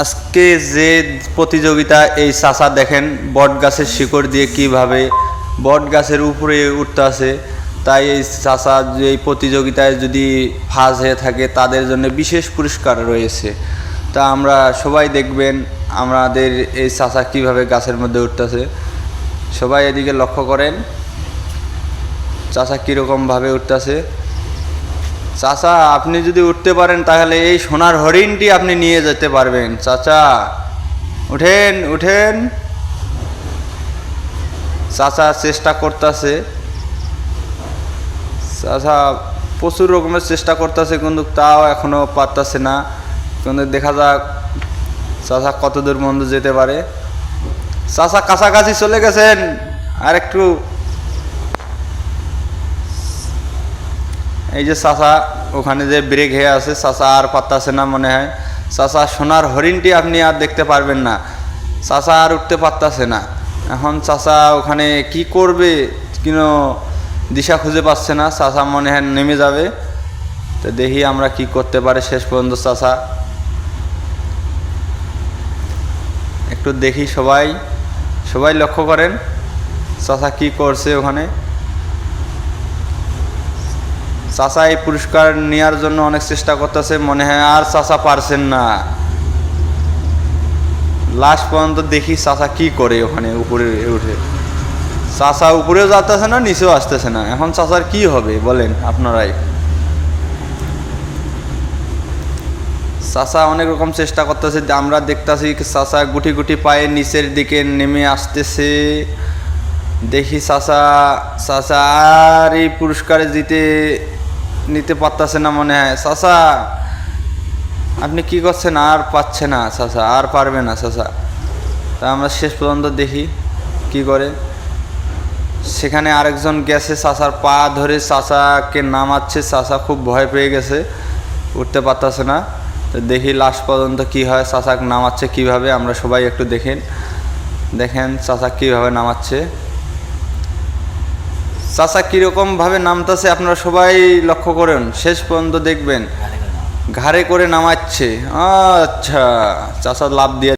আজকে যে প্রতিযোগিতা, এই চাচা দেখেন বট গাছের শিকড় দিয়ে কিভাবে বট গাছের উপরে উঠতে আছে। তাই এই চাচা যে এই প্রতিযোগিতায় যদি ফার্স্ট হয়ে থাকে তাদের জন্য বিশেষ পুরস্কার রয়েছে। তা আমরা সবাই দেখবেন আমাদের এই চাচা কিভাবে গাছের মধ্যে উঠতেছে। সবাই এদিকে লক্ষ্য করেন চাচা কীরকমভাবে উঠতেছে। চাচা আপনি যদি উঠতে পারেন তাহলে এই সোনার হরিণটি আপনি নিয়ে যেতে পারবেন। চাচা উঠেন উঠেন। চাচা চেষ্টা করতেছে, চাচা প্রচুর রকমের চেষ্টা করতেছে, কিন্তু তাও এখনো পারতেছে না। কিন্তু দেখা যাক চাচা কত দূর পর্যন্ত যেতে পারে। চাচা কাছাকাছি চলে গেছেন, আর একটু। এই যে চাচা ওখানে যে ব্রেক হয়ে আছে, চাচা আর পারতেছে না মনে হয়। চাচা সোনার হরিণটি আপনি আর দেখতে পারবেন না। চাচা আর উঠতে পারতেছে না। এখন চাচা ওখানে কি করবে কোনো দিশা খুঁজে পাচ্ছে না। চাচা মনে হয় নেমে যাবে। তো দেখি আমরা কি করতে পারি শেষ পর্যন্ত। চাচা একটু দেখি, সবাই সবাই লক্ষ্য করেন চাচা কি করছে ওখানে। চাচা এই পুরস্কার নেওয়ার জন্য অনেক চেষ্টা করতেছে, মনে হয় আর চাচা পারছেন না। লাস্ট পর্যন্ত দেখি চাচা কি করে ওখানে উপরে উঠে। চাচা উপরেও যাচ্ছে না, নিচেও আসতেছে না। এখন চাচার কি হবে বলেন আপনারাই। চাচা অনেক রকম চেষ্টা করতেছে, আমরা দেখতেছি চাচা গুটি গুটি পায়ে নিচের দিকে নেমে আসতেছে। দেখি চাচা চাচা আর এই পুরস্কারে নিতে পারতেছে না মনে হয়। চাচা আপনি কি করছেন? আর পাচ্ছে না চাচা, আর পারবে না চাচা। তা আমরা শেষ পর্যন্ত দেখি কি করে। সেখানে আরেকজন গেছে, চাচার পা ধরে চাচাকে নামাচ্ছে। চাচা খুব ভয় পেয়ে গেছে, উঠতে পারতেছে না। তো দেখি লাস্ট পর্যন্ত কি হয়, চাচাকে নামাচ্ছে কিভাবে। আমরা সবাই একটু দেখেন চাচা কিভাবে নামাচ্ছে। চাচা কীরকমভাবে নামতেছে আপনারা সবাই লক্ষ্য করেন, শেষ পর্যন্ত দেখবেন। ঘাড়ে করে নামাচ্ছে। আচ্ছা, চাচা লাফ দিয়ে